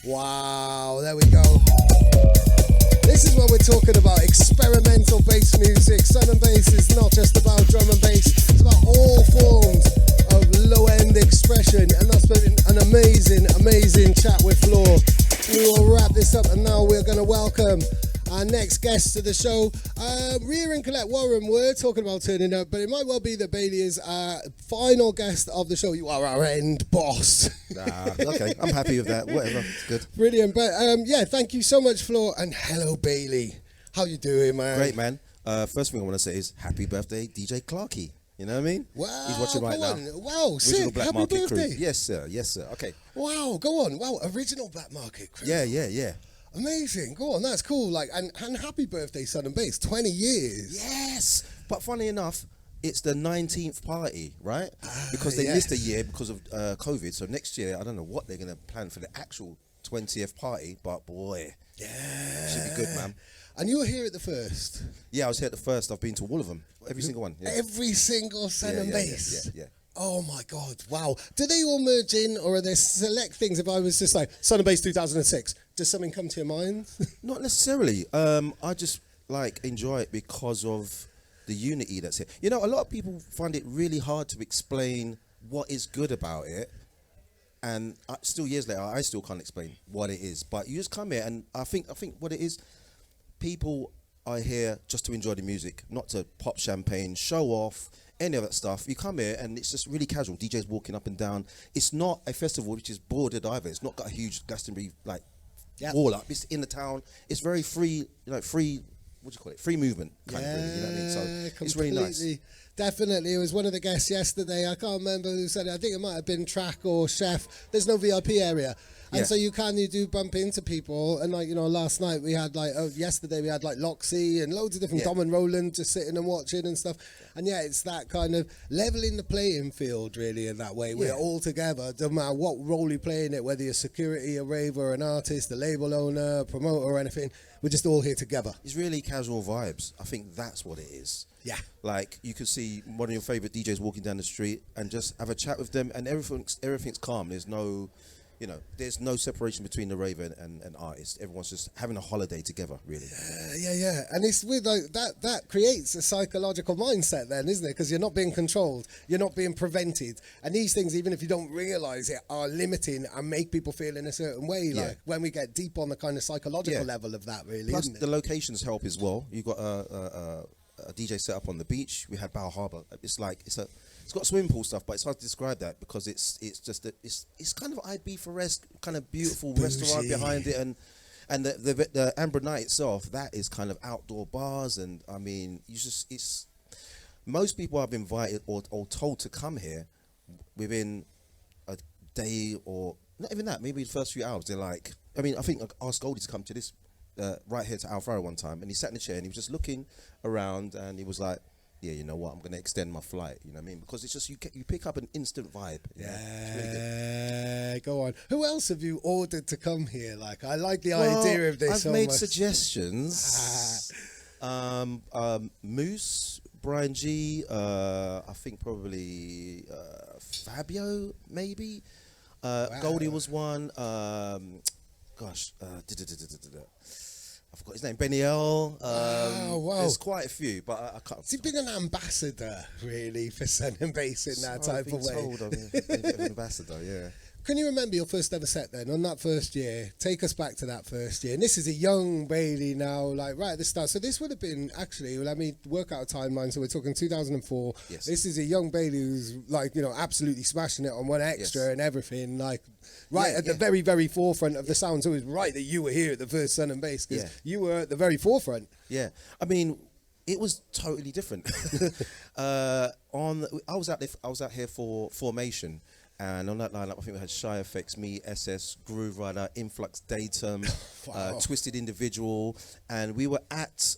Wow, there we go. This is what we're talking about, experimental bass music. Sun and bass is not just about drum and bass, it's about all forms of low-end expression, and that's been an amazing chat with Floor. We will wrap this up, and now we're going to welcome our next guest to the show. Rhea and Colette Warren were talking about turning up, but it might well be that Bailey is our final guest of the show. You are our end boss. Okay, I'm happy with that. Whatever, it's good. Brilliant. But yeah, thank you so much, Floor, and hello, Bailey. How you doing, man? Great, man. First thing I want to say is happy birthday, DJ Clarky. You know what I mean? Wow, he's watching right now. Wow, sick. Black Happy Market birthday. Crew. Yes, sir. Yes, sir. Okay. Wow, go on. Wow, original Black Market Crew. Yeah. Amazing. Go on, that's cool. Like, and happy birthday, Sun and Bass. 20 years. Yes. But funny enough, it's the 19th party, right? Because they missed a year because of COVID. So next year, I don't know what they're going to plan for the actual 20th party, but boy, should be good, man. And you were here at the first? Yeah, I was here at the first. I've been to all of them. Every single one. Yeah. Every single Sun and Bass? Yeah. Oh my God, wow. Do they all merge in, or are there select things? If I was just like, Sun and Bass 2006, does something come to your mind? Not necessarily. I just enjoy it because of the unity that's here. You know, a lot of people find it really hard to explain what is good about it. And still years later, I still can't explain what it is. But you just come here, and I think what it is, people are here just to enjoy the music, not to pop champagne, show off, any of that stuff. You come here and it's just really casual. DJs walking up and down. It's not a festival which is bordered either. It's not got a huge Glastonbury wall up. It's in the town. It's very free, free. What do you call it? Free movement kind of really. You know what I mean? So it's really nice. Definitely. It was one of the guests yesterday. I can't remember who said it. I think it might have been Track or Chef. There's no VIP area. And so you do bump into people, and last night we had yesterday we had Loxy and loads of different Dom and Roland just sitting and watching and stuff. And it's that kind of leveling the playing field really in that way. We're all together, no matter what role you play in it, whether you're security, a raver, an artist, a label owner, a promoter or anything, we're just all here together. It's really casual vibes. I think that's what it is. Yeah. Like you could see one of your favorite DJs walking down the street and just have a chat with them, and everything's calm. There's no there's no separation between the raver and artist. Everyone's just having a holiday together, really. Yeah. And it's with that creates a psychological mindset then, isn't it? Because you're not being controlled, you're not being prevented. And these things, even if you don't realise it, are limiting and make people feel in a certain way. Like when we get deep on the kind of psychological level of that, really. Plus, isn't it? the locations help as well. You've got a DJ set up on the beach. We had Bow Harbour. It's got swimming pool stuff, but it's hard to describe that because it's just it's kind of Ibiza-esque, kind of beautiful restaurant behind it, and the Amber Night itself, that is kind of outdoor bars, and I mean it's most people I've invited or told to come here within a day or not even that, maybe the first few hours, they're like, I think I asked Goldie to come to this right here to Alfaro one time, and he sat in the chair and he was just looking around and he was like, yeah, you know what, I'm going to extend my flight, you know what I mean? Because it's just, you pick up an instant vibe. Yeah, really go on. Who else have you ordered to come here? I like the idea of this. I've made suggestions. Moose, Brian G, I think probably Fabio, maybe. Goldie was one. I forgot his name, Benny L. Wow. There's quite a few, but I can't. Has he been an ambassador, really, for Sun and Bass in that type of way? I'm a bit of an ambassador, yeah. Can you remember your first ever set then, on that first year? Take us back to that first year. And this is a young Bailey now, right at the start. So this would have been, actually, let me work out a timeline. So we're talking 2004. Yes. This is a young Bailey who's, absolutely smashing it on One Extra and everything, at the very, very forefront of the sound. So it was right that you were here at the first Sun and Bass, because you were at the very forefront. Yeah. I mean, it was totally different. I was out here for Formation. And on that lineup, I think we had Shy Effects, me, SS, Groove Rider, Influx Datum, Twisted Individual, and we were at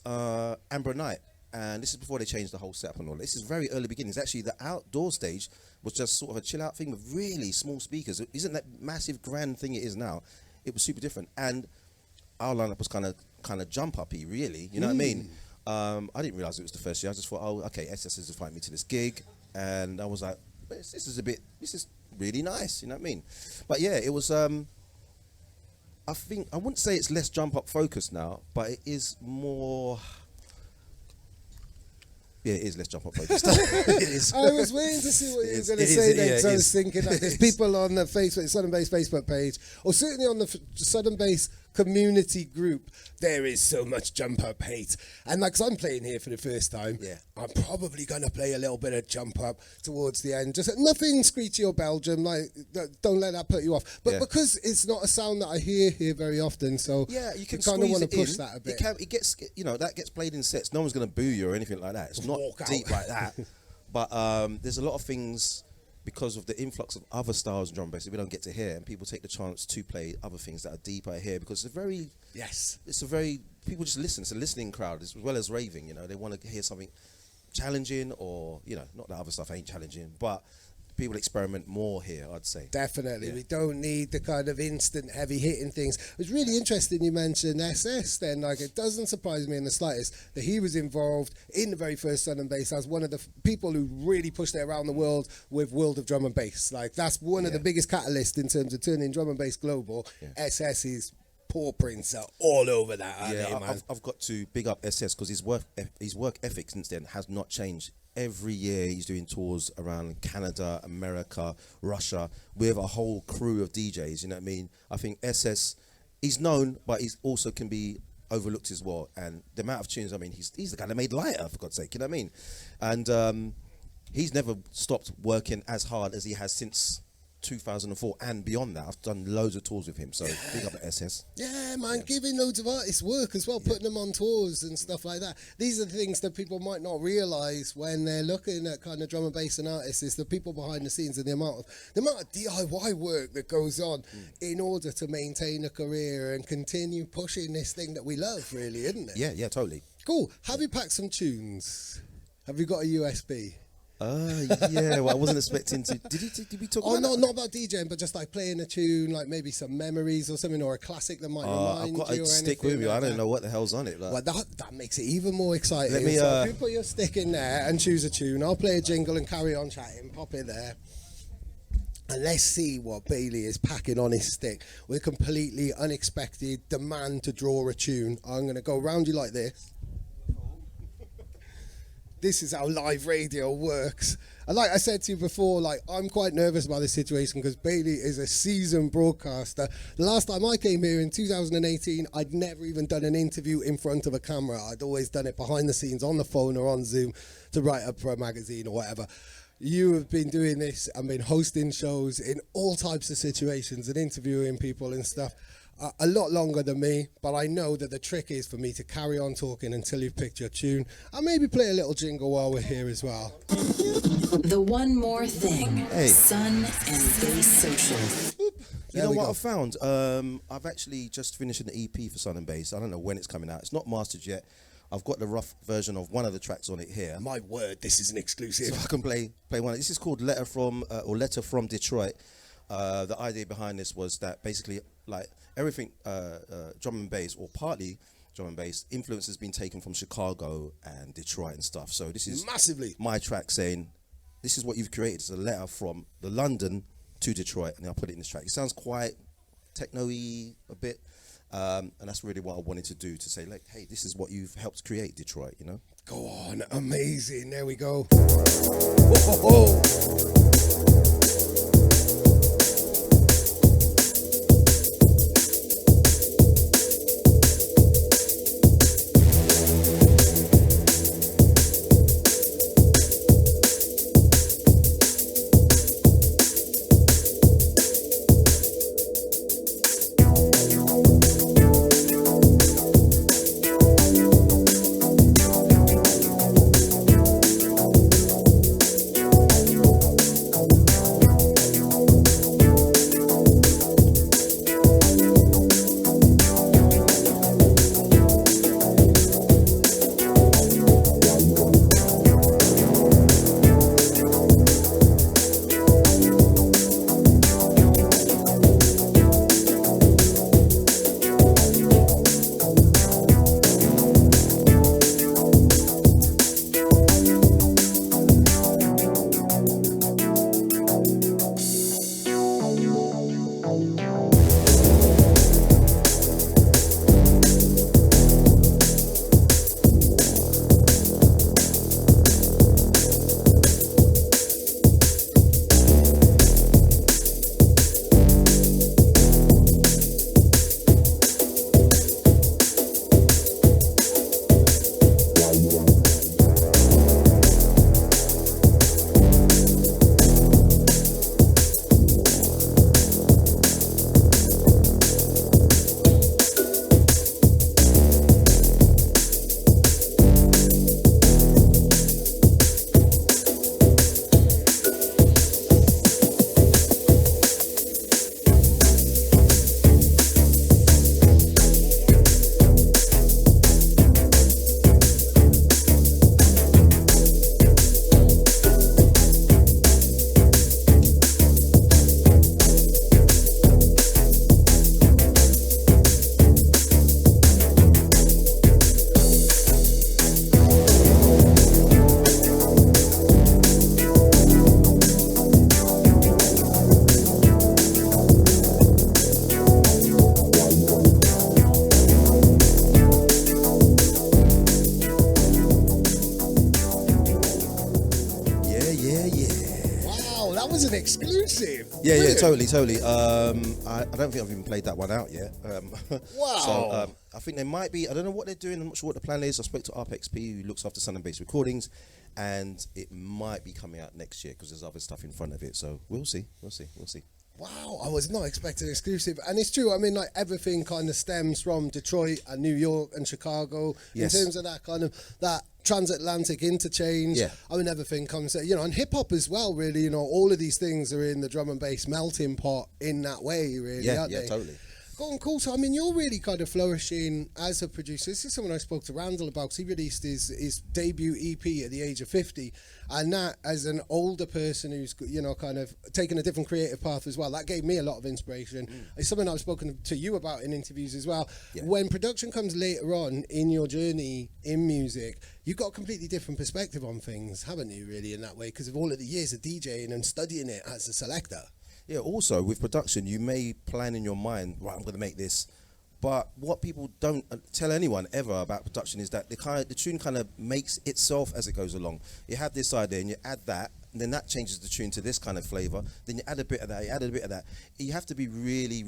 Amber Night. And this is before they changed the whole setup and all. This is very early beginnings. Actually, the outdoor stage was just sort of a chill out thing with really small speakers. It isn't that massive grand thing it is now. It was super different. And our lineup was kind of jump uppy, really. You know what I mean? I didn't realize it was the first year. I just thought, SS is inviting me to this gig, and I was like, this is really nice, you know what I mean? But yeah, it was I think I wouldn't say it's less jump up focused now, but it is more. Yeah, it is less jump up focused. It is. I was waiting to see what you were going to say next. I was thinking that there's people on the Facebook, Southern Bass Facebook page, or certainly on the Southern Bass community group, there is so much jump up hate. And like, 'cause I'm playing here for the first time, I'm probably going to play a little bit of jump up towards the end. Just nothing screechy or Belgium, like, don't let that put you off. But because it's not a sound that I hear here very often, so you can kind of want to push that a bit. It gets, that gets played in sets. No one's going to boo you or anything like that. It's not deep like that. But there's a lot of things, because of the influx of other styles of drum and bass that we don't get to hear, and people take the chance to play other things that are deeper here, because it's a very people just listen. It's a listening crowd as well as raving. They want to hear something challenging, or not that other stuff ain't challenging, but people experiment more here, I'd say. Definitely. We don't need the kind of instant heavy hitting things. It was really interesting you mentioned SS then. Like, it doesn't surprise me in the slightest that he was involved in the very first Sun and Bass as one of the people who really pushed it around the world with World of Drum and Bass. Like, that's one of the biggest catalysts in terms of turning drum and bass global. SS is paw prints are all over that. I've got to big up SS because his work ethic since then has not changed. Every year he's doing tours around Canada, America, Russia with a whole crew of DJs. You know what I mean? I think SS, he's known, but he's also can be overlooked as well. And the amount of tunes, I mean, he's the guy that made Lighter, for God's sake. You know what I mean? And he's never stopped working as hard as he has since 2004 and beyond that. I've done loads of tours with him, so big up at SS. Yeah, man, giving loads of artists work as well, putting them on tours and stuff like that. These are the things that people might not realise when they're looking at kind of drum and bass and artists, is the people behind the scenes and the amount of DIY work that goes on in order to maintain a career and continue pushing this thing that we love, really, isn't it? Yeah, totally. Cool. Have you packed some tunes? Have you got a USB? Well, I wasn't expecting to. Did we talk about that? Not about DJing, but just like playing a tune, like maybe some memories or something, or a classic that might remind you. I've got a stick with me. I don't know what the hell's on it. Like. Well, that makes it even more exciting. Let me, so if you put your stick in there and choose a tune, I'll play a jingle and carry on chatting. Pop it there. And let's see what Bailey is packing on his stick. With a completely unexpected demand to draw a tune. I'm going to go round you like this. This is how live radio works. And like I said to you before, like, I'm quite nervous about this situation because Bailey is a seasoned broadcaster. The last time I came here in 2018, I'd never even done an interview in front of a camera. I'd always done it behind the scenes on the phone or on Zoom to write up for a magazine or whatever. You have been doing this and been hosting shows in all types of situations and interviewing people and stuff. A lot longer than me, but I know that the trick is for me to carry on talking until you've picked your tune, and maybe play a little jingle while we're here as well. The one more thing. Hey. Sun and Bass Social. You know what I found? I've actually just finished an EP for Sun and Bass. I don't know when it's coming out. It's not mastered yet. I've got the rough version of one of the tracks on it here. My word, this is an exclusive. So I can play one. This is called Letter from Detroit. The idea behind this was that basically, like, everything drum and bass, or partly drum and bass, influence has been taken from Chicago and Detroit and stuff. So this is massively my track saying, this is what you've created. It's a letter from the London to Detroit, and I'll put it in this track. It sounds quite techno-y a bit, and that's really what I wanted to do, to say, like, hey, this is what you've helped create, Detroit, you know? Go on, amazing. There we go. Whoa. brilliant. Totally. I don't think I've even played that one out yet. Wow. So I think they might be. I don't know what they're doing. I'm not sure what the plan is. I spoke to RPXP, who looks after Sun and Bass Recordings, and it might be coming out next year because there's other stuff in front of it. So we'll see. Wow, I was not expecting exclusive. And it's true, I mean, like, everything kind of stems from Detroit and New York and Chicago Yes. in terms of that kind of, that transatlantic interchange. Yeah. I mean, everything comes, you know, and hip-hop as well, really, you know, all of these things are in the drum and bass melting pot in that way, really, aren't they? Totally. Cool. So, I mean, you're really kind of flourishing as a producer. This is someone I spoke to Randall about, because he released his debut EP at the age of 50. And that, as an older person who's, you know, kind of taken a different creative path as well, that gave me a lot of inspiration. It's something I've spoken to you about in interviews as well. Yeah. When production comes later on in your journey in music, you've got a completely different perspective on things, haven't you, really, in that way, because of all of the years of DJing and studying it as a selector. Yeah, also with production, you may plan in your mind, right, I'm going to make this. But what people don't tell anyone ever about production is that the tune kind of makes itself as it goes along. You have this idea and you add that, and then that changes the tune to this kind of flavour. Then you add a bit of that, you add a bit of that. You have to be really,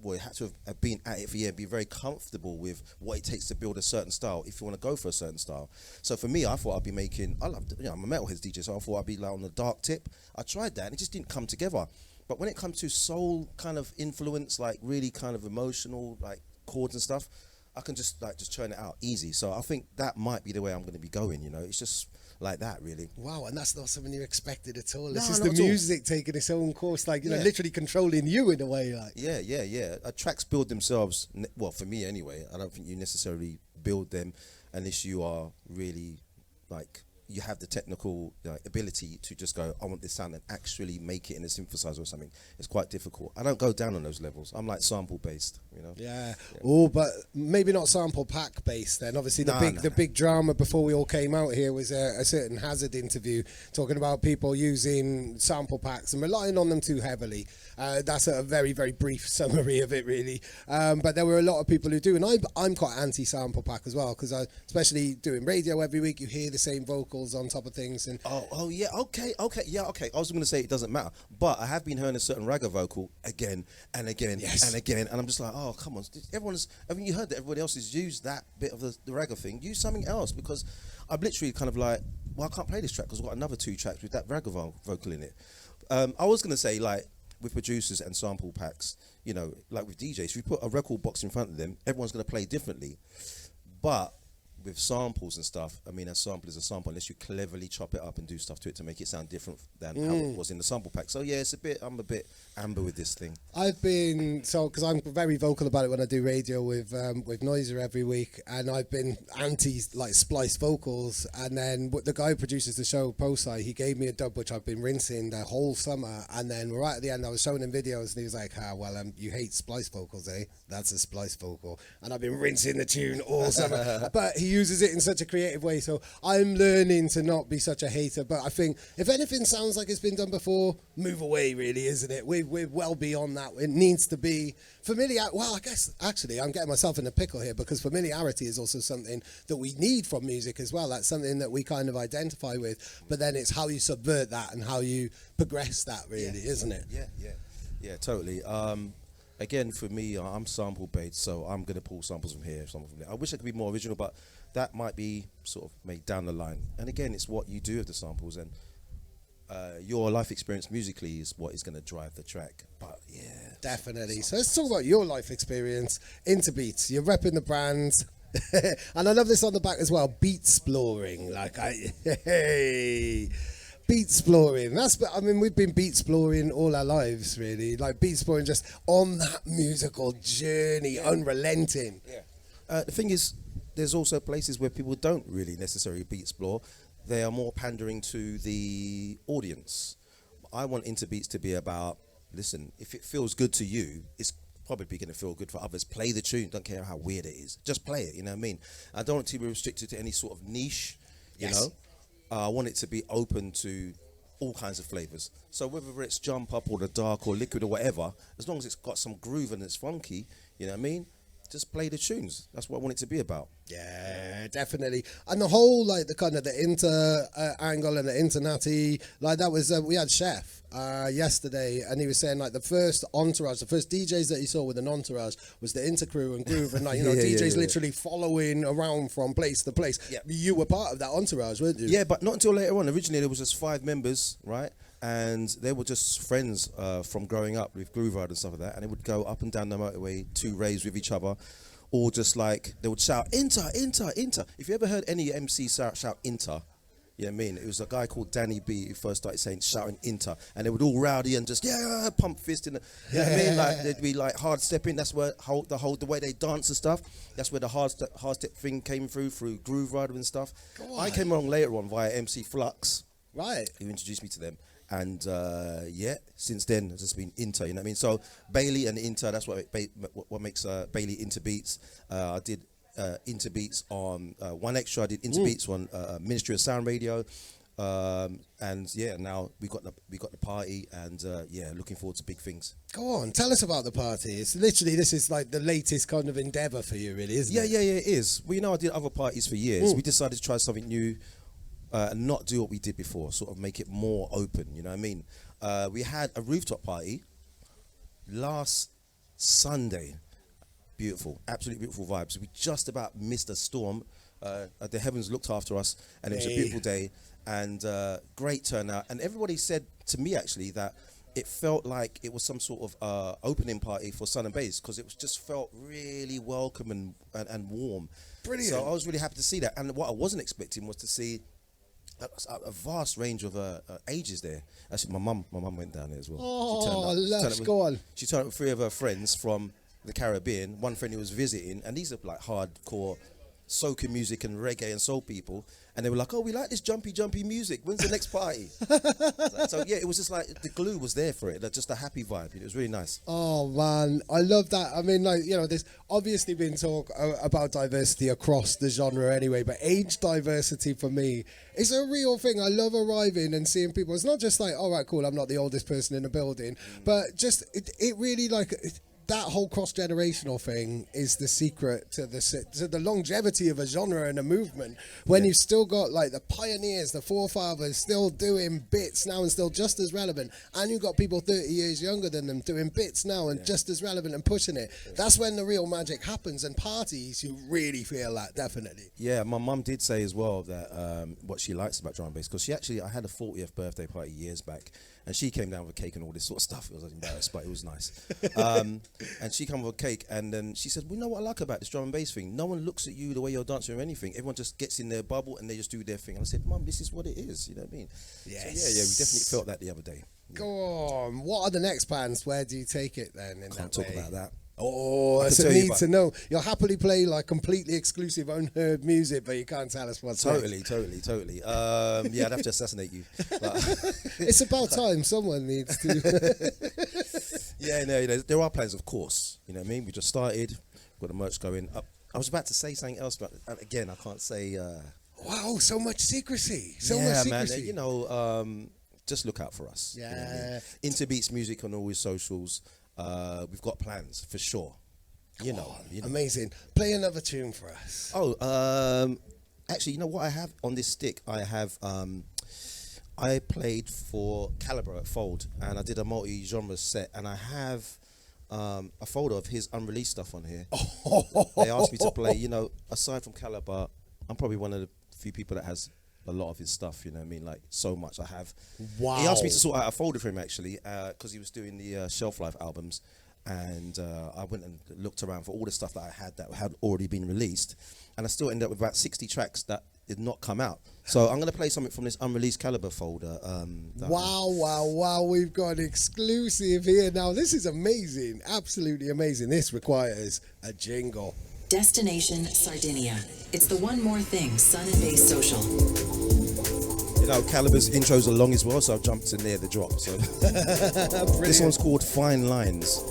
well, you have to have been at it for a year, be very comfortable with what it takes to build a certain style if you want to go for a certain style. So for me, I thought I'd be making, I'm a metalhead DJ, so I thought I'd be like on the dark tip. I tried that and it just didn't come together. But when it comes to soul kind of influence, like really kind of emotional, like chords and stuff, I can just churn it out easy. So I think that might be the way I'm going to be going, you know. It's just like that, really. Wow, and that's not something you expected at all. No, It's just not the at all. music taking its own course, like, you know, Yeah. literally controlling you in a way, like. Yeah. Tracks build themselves, well, for me anyway. I don't think you necessarily build them unless you are really, like, you have the technical ability to just go, I want this sound and actually make it in a synthesizer or something. It's quite difficult. I don't go down on those levels. I'm like sample based, you know. Yeah. Oh, but maybe not sample pack based then. Obviously, the big drama before we all came out here was a certain Hazard interview talking about people using sample packs and relying on them too heavily. That's a very, very brief summary of it, really. But there were a lot of people who do, and I'm quite anti-sample pack as well, because especially doing radio every week, you hear the same vocals on top of things. And yeah, okay. I was going to say it doesn't matter, but I have been hearing a certain ragga vocal again and again and again, and I'm just like, oh, come on, you heard that everybody else has used that bit of the ragga thing. Use something else, because I'm literally kind of like, well, I can't play this track because I've got another 2 tracks with that ragga vocal in it. I was going to say, like, with producers and sample packs, you know, like with DJs, if you put a record box in front of them, everyone's going to play differently. But with samples and stuff, I mean, a sample is a sample unless you cleverly chop it up and do stuff to it to make it sound different than how it was in the sample pack. So yeah, I'm a bit amber with this thing. I've been, because I'm very vocal about it when I do radio with Noiser every week, and I've been anti like spliced vocals, and then the guy who produces the show, Posai, he gave me a dub which I've been rinsing the whole summer, and then right at the end I was showing him videos and he was like, you hate spliced vocals, eh? That's a spliced vocal. And I've been rinsing the tune all summer. But he uses it in such a creative way, so I'm learning to not be such a hater. But I think if anything sounds like it's been done before, move away, really, isn't it? We're well beyond that. It needs to be familiar. Well, I guess actually I'm getting myself in a pickle here, because familiarity is also something that we need from music as well. That's something that we kind of identify with, but then it's how you subvert that and how you progress that, really, isn't it? Yeah, totally. Again, for me, I'm sample based, so I'm going to pull samples from here, some from there. I wish I could be more original, but that might be sort of made down the line. And again, it's what you do with the samples, and your life experience musically is what is going to drive the track. But yeah, definitely. So let's talk about your life experience. Inta Beats, you're repping the brand. And I love this on the back as well, beat exploring. Like, hey, beat exploring. We've been beat exploring all our lives, really. Like, beat exploring, just on that musical journey, unrelenting. Yeah. The thing is, there's also places where people don't really necessarily beat explore. They are more pandering to the audience. I want Inta Beats to be about, listen, if it feels good to you, it's probably going to feel good for others. Play the tune, don't care how weird it is. Just play it, you know what I mean? I don't want it to be restricted to any sort of niche, you know? I want it to be open to all kinds of flavours. So whether it's jump up or the dark or liquid or whatever, as long as it's got some groove and it's funky, you know what I mean? just play the tunes. That's what I want it to be about. Yeah, definitely. And the whole, like, the kind of the inter angle and the internati, like, that was, we had Chef yesterday, and he was saying, like, the first entourage, the first DJs that he saw with an entourage was the Inter crew and Groove, and, like, you know, DJs literally following around from place to place. Yeah. You were part of that entourage, weren't you? Yeah, but not until later on. Originally, there was just 5 members, right? And they were just friends from growing up with Groove Ride and stuff like that. And they would go up and down the motorway to raves with each other. Or just like, they would shout, Inter, Inter, Inter. If you ever heard any MC shout Inter, you know what I mean? It was a guy called Danny B who first started shouting Inter. And they would all rowdy and just, pump fist in the, you know what I mean? Like, they'd be like hard stepping. That's where the way they dance and stuff. That's where the hard step thing came through Groove Rider and stuff. I came along later on via MC Flux. Right. Who introduced me to them. And since then it's just been Inter, you know what I mean? So Bailey and Inter, that's what makes Bailey Inta Beats. I did Inta Beats on One Extra. I did Inta Beats on Ministry of Sound Radio, and now we got the party, and looking forward to big things. Go on, tell us about the party. It's literally, this is like the latest kind of endeavour for you, really, isn't it? Yeah, it is. Well, you know, I did other parties for years. We decided to try something new. And not do what we did before, sort of make it more open, you know what I mean? We had a rooftop party last Sunday. Beautiful, absolutely beautiful vibes. We just about missed a storm. The heavens looked after us, and it was a beautiful day, and great turnout. And everybody said to me, actually, that it felt like it was some sort of opening party for Sun and Bass, because it was just felt really welcome and warm. Brilliant. So I was really happy to see that. And what I wasn't expecting was to see a vast range of ages there. Actually, my mum went down there as well. Oh, lush, go on. She turned up with 3 of her friends from the Caribbean. One friend who was visiting, and these are like hardcore soca music and reggae and soul people, and they were like, oh, we like this jumpy music, when's the next party? So yeah, it was just like the glue was there for it, just a happy vibe. It was really nice. Oh man, I love that. I mean, like, you know, there's obviously been talk about diversity across the genre anyway, but age diversity for me is a real thing. I love arriving and seeing people. It's not just like, all right, cool, I'm not the oldest person in the building, but just it really, like, that whole cross-generational thing is the secret to the longevity of a genre and a movement, when you've still got, like, the pioneers, the forefathers still doing bits now and still just as relevant, and you've got people 30 years younger than them doing bits now and just as relevant and pushing it. That's when the real magic happens, and parties, you really feel that, definitely. Yeah, my mum did say as well that what she likes about drum and bass, because I had a 40th birthday party years back, and she came down with a cake and all this sort of stuff. I was embarrassed, but it was nice. And she came with a cake, and then she said, well, you know what I like about this drum and bass thing? No one looks at you the way you're dancing or anything. Everyone just gets in their bubble and they just do their thing. And I said, Mum, this is what it is. You know what I mean? Yes. So yeah, we definitely felt that the other day. Yeah. Go on. What are the next plans? Where do you take it then? Can't talk about that. Oh, that's a need to know. You'll happily play like completely exclusive unheard music, but you can't tell us what's Totally. Yeah, I'd have to assassinate you. But it's about time someone needs to. Yeah, no, there are plans, of course. You know what I mean? We just started, got the merch going up. I was about to say something else, but again, I can't say. Wow, so much secrecy. Man, you know, just look out for us. Yeah. You know what I mean? Inta Beats music on all his socials. We've got plans for sure. You know. Amazing. Play another tune for us. Oh, actually, you know what I have on this stick? I played for Calibre at Fold, and I did a multi-genre set, and I have a folder of his unreleased stuff on here. They asked me to play, you know, aside from Calibre, I'm probably one of the few people that has a lot of his stuff, you know what I mean, like so much I have. Wow. He asked me to sort out a folder for him actually, because he was doing the Shelf Life albums, and I went and looked around for all the stuff that I had that had already been released, and I still ended up with about 60 tracks that did not come out. So I'm going to play something from this unreleased Calibre folder. Wow, we've got an exclusive here now. This is amazing, absolutely amazing. This requires a jingle. Destination Sardinia. It's the one more thing Sun and Bass Social. You know, Calibre's intros are long as well, so I've jumped to near the drop. So this one's called Fine Lines.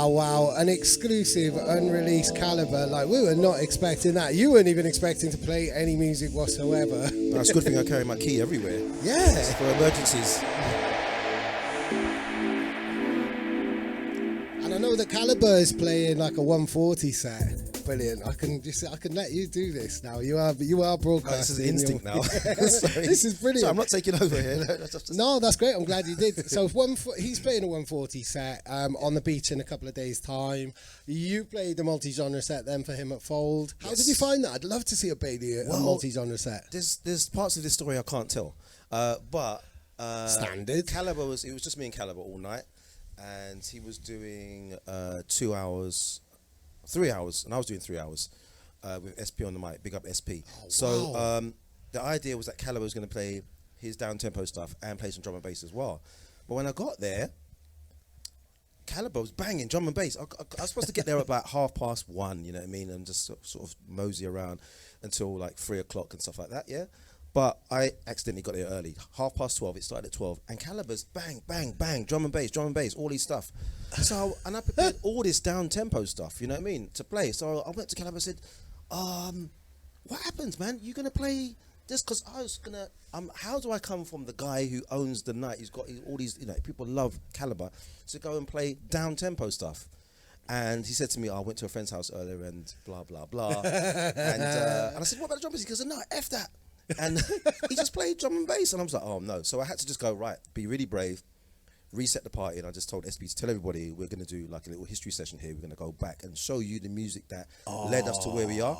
wow. An exclusive, unreleased Calibre. Like, we were not expecting that. You weren't even expecting to play any music whatsoever. That's a good thing I carry my key everywhere. Yeah. For emergencies. And I know that Calibre is playing like a 140 set. Brilliant. I can let you do this now. You are broadcasting. This is instinct now. This is brilliant. So I'm not taking over here. No, that's great. I'm glad you did. So he's playing a 140 set on the beach in a couple of days' time. You played the multi-genre set then for him at Fold. How did you find that? I'd love to see a Bailey a multi-genre set. There's parts of this story I can't tell, but Standard. Calibre it was just me and Calibre all night, and he was doing 2 hours. 3 hours, and I was doing 3 hours with SP on the mic. Big up SP. So the idea was that Calibre was going to play his down tempo stuff and play some drum and bass as well. But when I got there, Calibre was banging drum and bass. I was supposed to get there about 1:30, you know what I mean, and just sort of mosey around until like 3 o'clock and stuff like that. Yeah. But I accidentally got there early. 12:30. It started at 12, and Calibre's bang, bang, bang, drum and bass, all this stuff. So I prepared all this down tempo stuff, you know what I mean, to play. So I went to Calibre and said, "What happens, man? You gonna play this?" Because I was gonna. How do I come from the guy who owns the night? He's got all these, you know, people love Calibre, to go and play down tempo stuff. And he said to me, I went to a friend's house earlier and blah blah blah. and I said, "What about the drum bass?" He goes, "No, F that." And he just played drum and bass, and I was like, "Oh no!" So I had to just go, right, be really brave, reset the party, and I just told SB to tell everybody we're going to do like a little history session here. We're going to go back and show you the music that led us to where we are,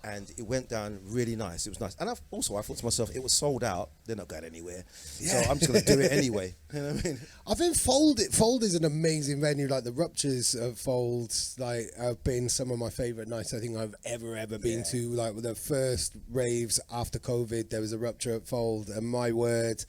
and it went down really nice. It was nice, and I thought to myself, it was sold out. They're not going anywhere, so I'm just going to do it anyway. You know what I mean? I think Fold is an amazing venue. Like the Ruptures of Fold, like have been some of my favourite nights I think I've ever been to. Like the first raves after COVID, there was a Rupture at Fold, and my word.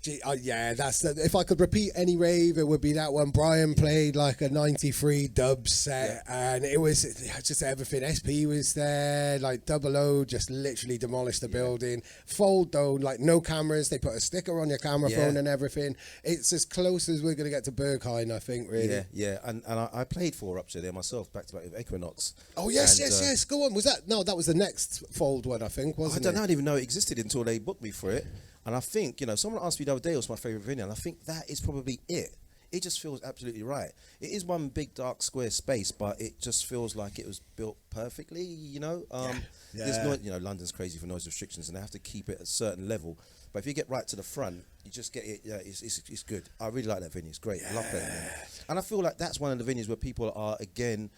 If I could repeat any rave, it would be that one. Brian played like a 93 dub set, and it was just everything. SP was there, like Double O just literally demolished the building. Fold though, like no cameras, they put a sticker on your camera phone and everything. It's as close as we're going to get to Berghain, I think, really. Yeah, and I played for Rupture there myself, back to back with Equinox. Oh, yes, go on. That was the next Fold one, I think, wasn't it? I didn't even know it existed until they booked me for it. And I think, you know, someone asked me the other day what's my favourite venue, and I think that is probably it. It just feels absolutely right. It is one big dark square space, but it just feels like it was built perfectly, you know. There's no, you know, London's crazy for noise restrictions, and they have to keep it at a certain level. But if you get right to the front, you just get it. Yeah, it's good. I really like that venue. It's great. I love playing there. And I feel like that's one of the venues where people are, again,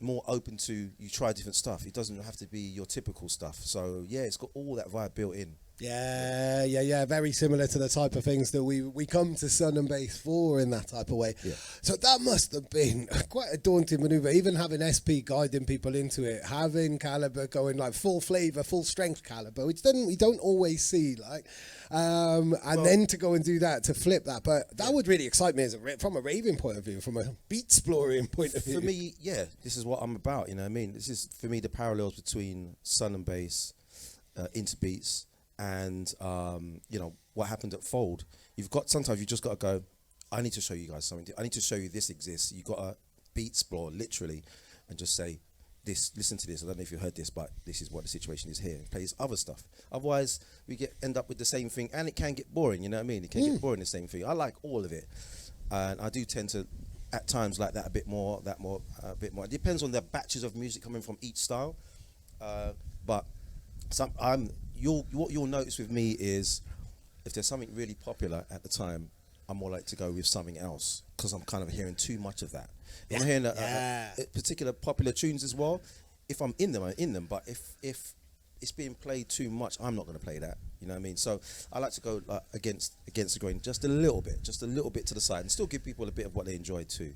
more open to you try different stuff. It doesn't have to be your typical stuff. So yeah, it's got all that vibe built in. Yeah. Very similar to the type of things that we come to Sun and Bass for in that type of way. Yeah. So that must have been quite a daunting maneuver, even having SP guiding people into it, having Calibre going like full flavour, full strength Calibre, which we don't always see, like, then to go and do that, to flip that. But that would really excite me from a raving point of view, from a beat exploring point of view. For me, yeah, this is what I'm about, you know what I mean? This is, for me, the parallels between Sun and Bass, Inta Beats, and you know what happened at Fold. Sometimes you just got to go, I need to show you guys something. I need to show you this exists. You got to beat explore literally, and just say this. Listen to this. I don't know if you heard this, but this is what the situation is here. And play this other stuff. Otherwise, we end up with the same thing, and it can get boring. You know what I mean? It can get boring, the same thing. I like all of it, and I do tend to, at times, like that a bit more. It depends on the batches of music coming from each style, but what you'll notice with me is if there's something really popular at the time, I'm more likely to go with something else because I'm kind of hearing too much of that. I'm hearing particular popular tunes as well. If I'm in them, I'm in them. But if it's being played too much, I'm not going to play that. You know what I mean? So I like to go against the grain just a little bit to the side, and still give people a bit of what they enjoy too.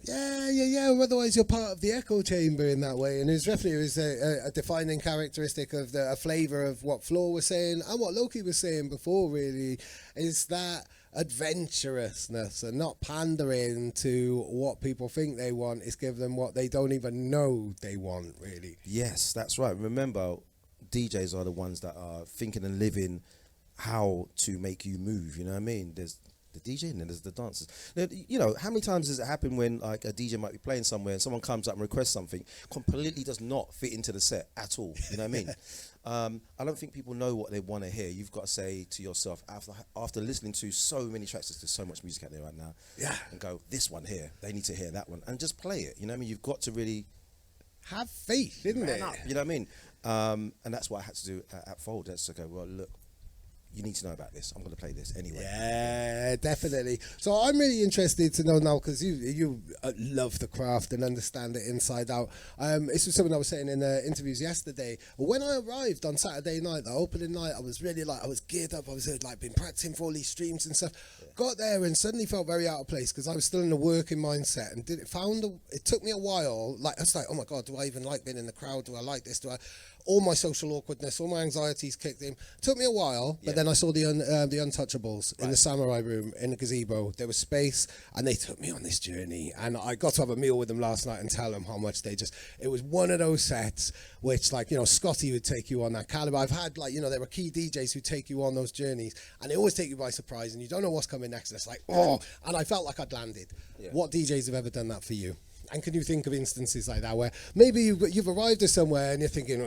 Yeah. Otherwise, you're part of the echo chamber in that way, and it was a defining characteristic of a flavour of what Floor was saying and what Loki was saying before. Really, is that adventurousness and not pandering to what people think they want. It's give them what they don't even know they want. Really. Yes, that's right. Remember, DJs are the ones that are thinking and living how to make you move. You know what I mean? the DJ and then there's the dancers. Now, you know, how many times does it happen when like a DJ might be playing somewhere and someone comes up and requests something completely does not fit into the set at all? You know what I mean? I don't think people know what they want to hear. You've got to say to yourself, after listening to so many tracks, there's so much music out there right now, and go, this one here, they need to hear that one, and just play it. You know what I mean? You've got to really have faith, isn't it? You know what I mean? And that's what I had to do at Fold. That's to go, well, look, you need to know about this. I'm going to play this anyway. Yeah, definitely. So I'm really interested to know now, because you love the craft and understand it inside out. This was something I was saying in the interviews yesterday. When I arrived on Saturday night, the opening night, I was really like, I was geared up. I was like been practicing for all these streams and stuff. Yeah. Got there and suddenly felt very out of place because I was still in a working mindset and it took me a while. Like I was like, oh my God, do I even like being in the crowd? Do I like this? All my social awkwardness, all my anxieties kicked in. Took me a while, but then I saw the Untouchables in the Samurai Room in the gazebo. There was space, and they took me on this journey. And I got to have a meal with them last night and tell them how much it was one of those sets which, like, you know, Scotty would take you on that Calibre. I've had, like, you know, there were key DJs who take you on those journeys, and they always take you by surprise, and you don't know what's coming next. And it's like, oh, and I felt like I'd landed. Yeah. What DJs have ever done that for you? And can you think of instances like that where maybe you've arrived at somewhere and you're thinking,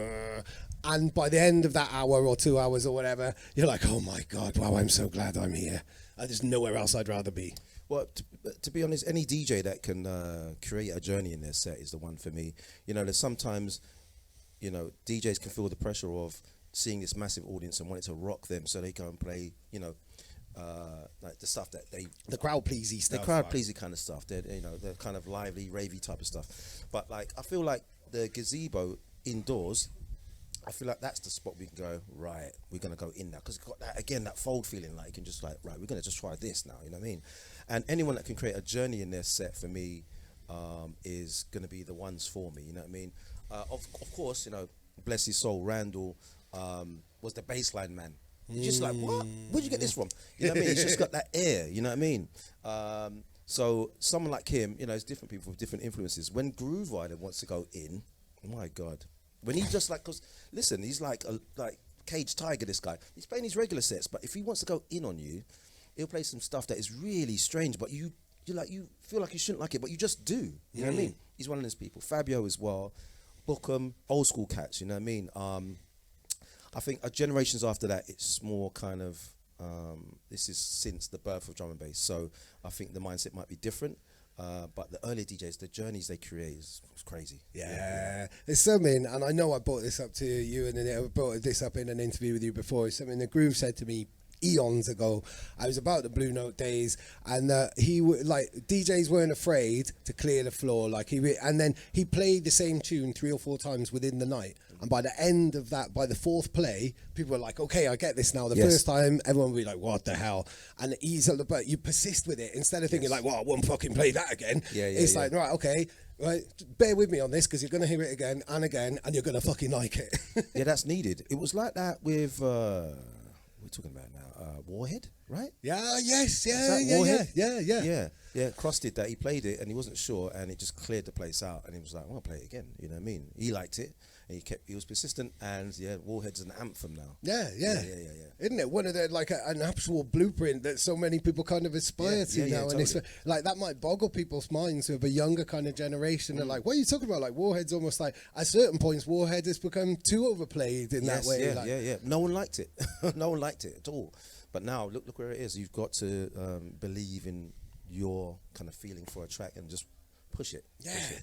and by the end of that hour or 2 hours or whatever, you're like, oh my God, wow, I'm so glad I'm here. There's nowhere else I'd rather be. Well, to be honest, any DJ that can create a journey in their set is the one for me. You know, there's sometimes, you know, DJs can feel the pressure of seeing this massive audience and wanting to rock them, so they go and play, you know, like the stuff that the crowd pleasy stuff, the crowd pleasy kind of stuff. They're, you know, the kind of lively, ravey type of stuff. But like, I feel like the gazebo indoors, I feel like that's the spot we can go, right, we're gonna go in now, because it's got that, again, that Fold feeling. Like you can just like, right, we're gonna just try this now. You know what I mean? And anyone that can create a journey in their set for me is gonna be the ones for me. You know what I mean? Of course, you know, bless his soul, Randall was the bassline man. You're just like, what? Where'd you get this from? You know what I mean? He's just got that air, you know what I mean? So someone like him, you know, it's different people with different influences. When Groove Rider wants to go in, oh my God. When he's just like, because listen, he's like Cage Tiger, this guy. He's playing his regular sets, but if he wants to go in on you, he'll play some stuff that is really strange, but you feel like you shouldn't like it, but you just do. You know what I mean? He's one of those people. Fabio as well. Bookham, old school cats, you know what I mean? I think generations after that, it's more kind of, this is since the birth of drum and bass. So I think the mindset might be different. But the early DJs, the journeys they create is crazy. Yeah. It's something, and I know I brought this up to you, and then I brought this up in an interview with you before. It's something that Groove said to me eons ago. I was about the Blue Note days, and DJs weren't afraid to clear the floor. And then he played the same tune 3 or 4 times within the night. And by the end of that, by the 4th play, people were like, okay, I get this now. The first time, everyone would be like, what the hell? And but you persist with it instead of thinking like, well, I won't fucking play that again. It's like, right, okay, right, bear with me on this, because you're going to hear it again, and you're going to fucking like it. Yeah, that's needed. It was like that with, what are we talking about now? Warhead, right? Yeah, yes, yeah. Cross did that. He played it, and he wasn't sure, and it just cleared the place out, and he was like, I want to play it again. You know what I mean? He liked it. And he was persistent, and Warhead's an anthem now. Yeah. Isn't it one of the an actual blueprint that so many people kind of aspire to now? Totally. And it's like that might boggle people's minds of a younger kind of generation. They're like, what are you talking about? Like Warhead's almost like at certain points, Warhead has become too overplayed in that way. Yeah. No one liked it. No one liked it at all. But now look where it is. You've got to believe in your kind of feeling for a track and just push it.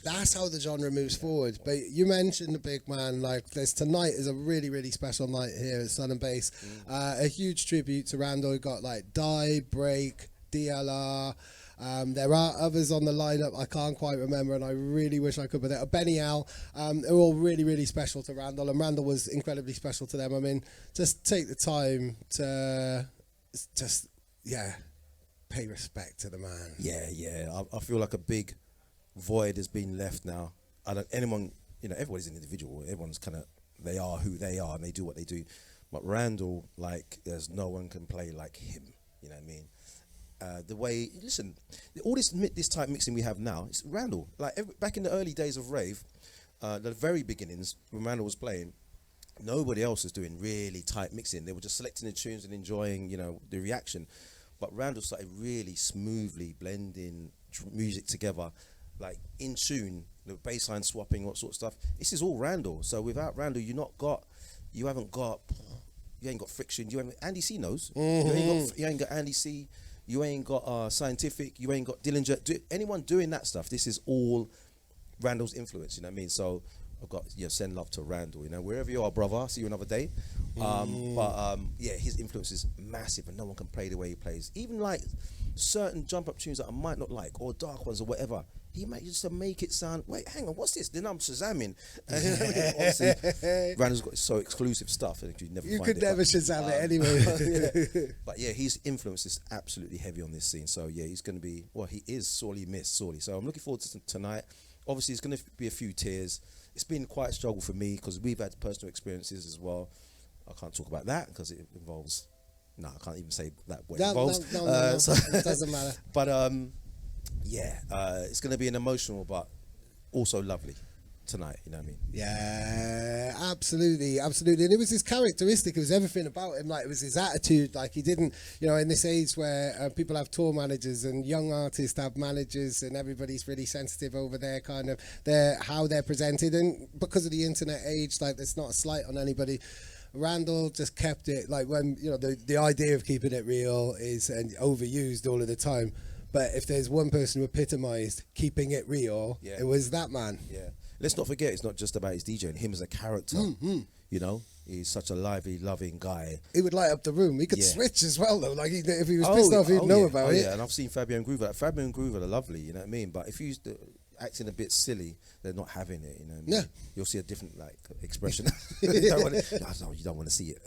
That's how the genre moves forward. But you mentioned the big man. Like tonight is a really, really special night here at Sun and Bass. A huge tribute to Randall. We got like Die, Break, DLR. There are others on the lineup I can't quite remember, and I really wish I could. But Benny Al, they're all really, really special to Randall, and Randall was incredibly special to them. I mean, just take the time to pay respect to the man. Yeah. I feel like a big void has been left now. Everybody's an individual. Everyone's kind of, they are who they are, and they do what they do. But Randall, like, there's no one can play like him. You know what I mean? The way, listen, all this type mixing we have now, it's Randall. Like back in the early days of rave, the very beginnings when Randall was playing, nobody else was doing really tight mixing. They were just selecting the tunes and enjoying, the reaction. But Randall started really smoothly blending music together, like in tune, the bass line swapping, what sort of stuff. This is all Randall. So without Randall, you ain't got friction. Andy C knows. You ain't got Andy C. You ain't got Scientific. You ain't got Dillinger. Anyone doing that stuff, this is all Randall's influence. You know what I mean? So I've got send love to Randall. You know, wherever you are, brother. See you another day. His influence is massive, and no one can play the way he plays. Even like certain jump up tunes that I might not like, or dark ones, or whatever. He might just make it sound. Wait, hang on, what's this? Then I'm Shazamming. Obviously, Randall's got so exclusive stuff, and you could never Shazam it anyway. But yeah, his influence is absolutely heavy on this scene. So yeah, he's going to be. Well, he is sorely missed, sorely. So I'm looking forward to tonight. Obviously, it's going to be a few tears. It's been quite a struggle for me because we've had personal experiences as well. I can't talk about that because it involves. No, I can't even say that what it involves. No, so, it doesn't matter. But it's going to be an emotional but also lovely tonight, you know what I mean? Yeah, absolutely. And it was his characteristic, it was everything about him, like it was his attitude, like he didn't, in this age where people have tour managers and young artists have managers and everybody's really sensitive over their kind of how they're presented, and because of the internet age, like there's not a slight on anybody. Randall just kept it, like when, the idea of keeping it real is and overused all of the time. But if there's one person who epitomised keeping it real, it was that man. Yeah. Let's not forget, it's not just about his DJing, him as a character. He's such a lively, loving guy. He would light up the room. He could switch as well, though. Like, if he was pissed off, he'd know about it. Yeah, and I've seen Fabio and Groover. Fabian and Groover are lovely, you know what I mean? But if you acting a bit silly, they're not having it, you know what I mean? Yeah. You'll see a different, expression. You don't want to see it.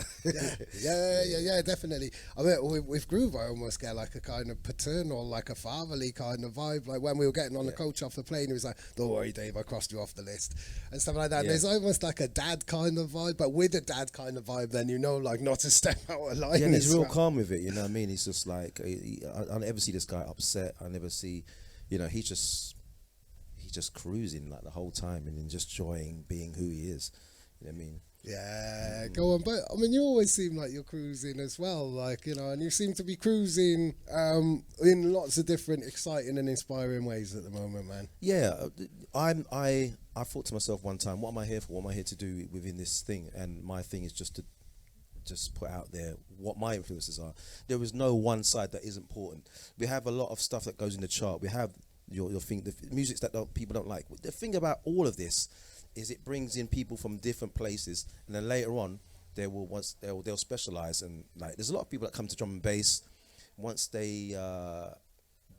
Yeah, definitely. I mean, with Groove, I almost get like a kind of paternal, like a fatherly kind of vibe. Like when we were getting on the coach off the plane, he was like, "Don't worry, Dave, I crossed you off the list," and stuff like that. Yeah. There's almost like a dad kind of vibe, but with a dad kind of vibe, then like not to step out of line. Yeah, and he's real calm with it, you know what I mean? He's just like, I never see this guy upset. I never see, he's just cruising like the whole time and just enjoying being who he is. You know what I mean? Yeah, go on. But I mean, you always seem like you're cruising as well, and you seem to be cruising in lots of different exciting and inspiring ways at the moment, man. Yeah, I thought to myself one time, what am I here for? What am I here to do within this thing? And my thing is just to put out there what my influences are. There is no one side that is important. We have a lot of stuff that goes in the chart. We have your thing, the music that people don't like. The thing about all of this is it brings in people from different places, and then later on they'll specialize, and there's a lot of people that come to drum and bass. Once they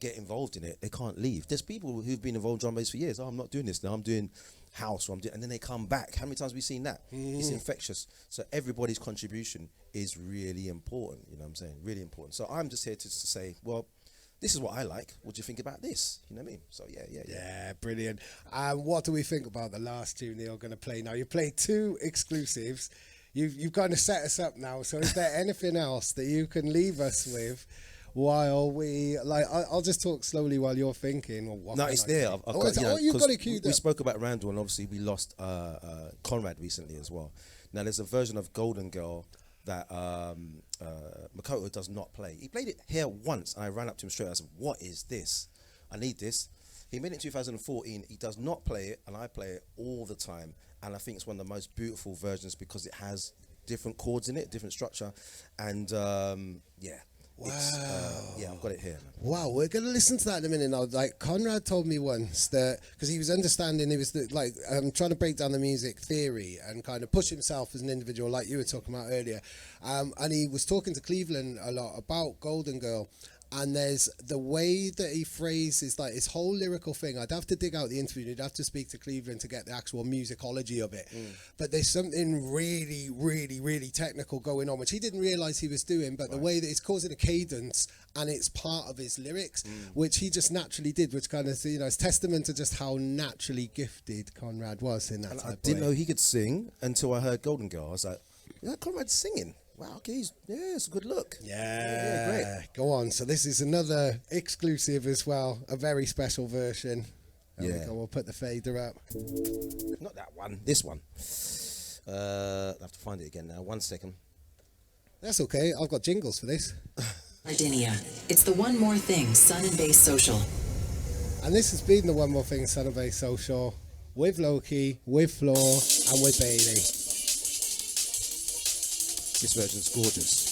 get involved in it, they can't leave. There's people who've been involved in drum and bass for years. I'm not doing this now, I'm doing house, and then they come back. How many times have we seen that? It's infectious. So everybody's contribution is really important, you know what I'm saying? Really important. So I'm just here to say, well, this is what I like. What do you think about this? You know what I mean? So yeah. Brilliant. What do we think about the last two you're going to play now? You played two exclusives. You've kind of set us up now. So is there anything else that you can leave us with while we I'll just talk slowly while you're thinking. No, it's there. You've got it queued up. We spoke about Randall, and obviously we lost Conrad recently as well. Now there's a version of Golden Girl that Makoto does not play. He played it here once, and I ran up to him straight. I said, "What is this? I need this." He made it in 2014. He does not play it, and I play it all the time. And I think it's one of the most beautiful versions because it has different chords in it, different structure, and Wow. I've got it here, man. Wow, we're going to listen to that in a minute now. Like, Conrad told me once that, because he was understanding, he was trying to break down the music theory and kind of push himself as an individual, like you were talking about earlier. And he was talking to Cleveland a lot about Golden Girl. And there's the way that he phrases his whole lyrical thing. I'd have to dig out the interview. You'd have to speak to Cleveland to get the actual musicology of it. But there's something really, really, really technical going on, which he didn't realize he was doing. But the way that it's causing a cadence, and it's part of his lyrics, which he just naturally did, which kind of, is testament to just how naturally gifted Conrad was in that. And I didn't know he could sing until I heard Golden Girl. I was like, "Is that Conrad singing? Wow, okay, it's a good look." Yeah, great. Go on. So this is another exclusive as well, a very special version. We'll put the fader up. Not that one, this one. I have to find it again now. 1 second. That's okay. I've got jingles for this. Sardinia. It's the one more thing Sun and Bass Social. And this has been the One More Thing Sun and Bass Social with Loki, with Floor, and with Bailey. This version's gorgeous.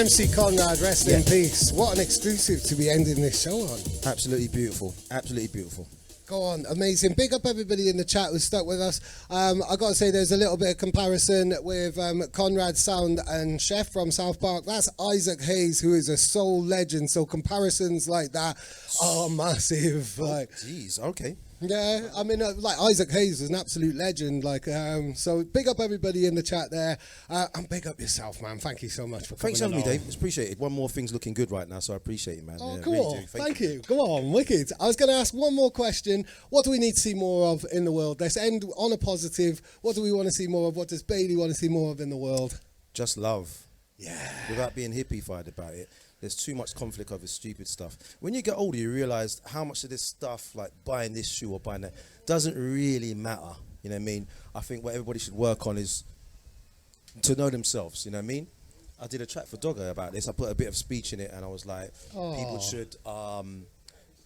MC Conrad, rest Yeah. in peace. What an exclusive to be ending this show on. Absolutely beautiful. Absolutely beautiful. Go on, amazing. Big up everybody in the chat who stuck with us. I got to say, there's a little bit of comparison with Conrad Sound and Chef from South Park. That's Isaac Hayes, who is a soul legend. So comparisons like that are massive. Like, Jeez, okay. yeah, I mean, like Isaac Hayes is an absolute legend. Like, so big up everybody in the chat there, and big up yourself, man. Thank you so much for coming. Thanks for having me, along. Dave. It's appreciated. One more thing's looking good right now, so I appreciate it, man. Oh, Yeah, cool. really do. Thank you. Go on, wicked. I was going to ask one more question. What do we need to see more of in the world? Let's end on a positive. What do we want to see more of? What does Bailey want to see more of in the world? Just love. Yeah. Without being hippie-fied about it. There's too much conflict over stupid stuff. When you get older, you realize how much of this stuff, like buying this shoe or buying that, doesn't really matter. You know what I mean? I think what everybody should work on is to know themselves. You know what I mean? I did a track for Dogger about this. I put a bit of speech in it, and I was like, people should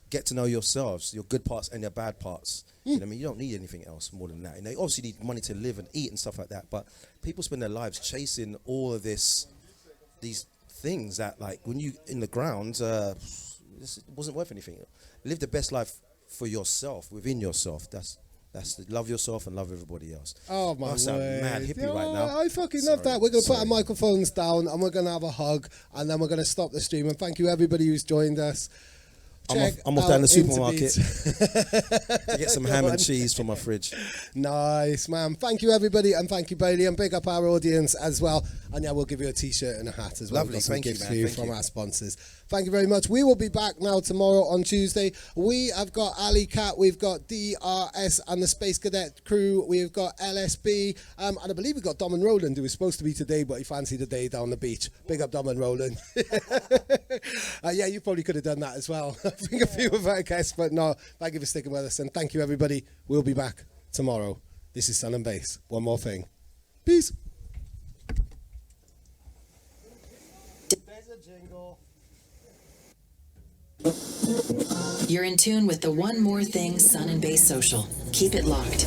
get to know yourselves, your good parts and your bad parts. You know what I mean? You don't need anything else more than that. You know, you obviously need money to live and eat and stuff like that, but people spend their lives chasing all of these things that, like, when you in the ground, this wasn't worth anything. Live the best life for yourself, within yourself. That's love yourself and love everybody else. Oh my I sound mad word. hippie right now. I fucking love that. We're going to put our Sorry. microphones down and we're going to have a hug and then we're going to stop the stream. And thank you everybody who's joined us. I'm off down the supermarket to get some ham Go on. and cheese from my fridge. Nice, man. Thank you, everybody, and thank you, Bailey, and big up our audience as well. And yeah, we'll give you a T-shirt and a hat as well. Lovely, We've got some thank you, gifts man. for you Thank from you. our sponsors. Thank you very much. We will be back now tomorrow on Tuesday. We have got Ali Cat, we've got DRS and the Space Cadet crew, we've got LSB, and I believe we've got Dom and Roland, who was supposed to be today, but he fancied a day down the beach. Big up Dom and Roland. Yeah, you probably could have done that as well. I think a few of our guests, but no, thank you for sticking with us, and thank you, everybody. We'll be back tomorrow. This is Sun and Bass. One more thing. Peace. There's a jingle. You're in tune with the One More Thing Sun and Bass Social. Keep it locked.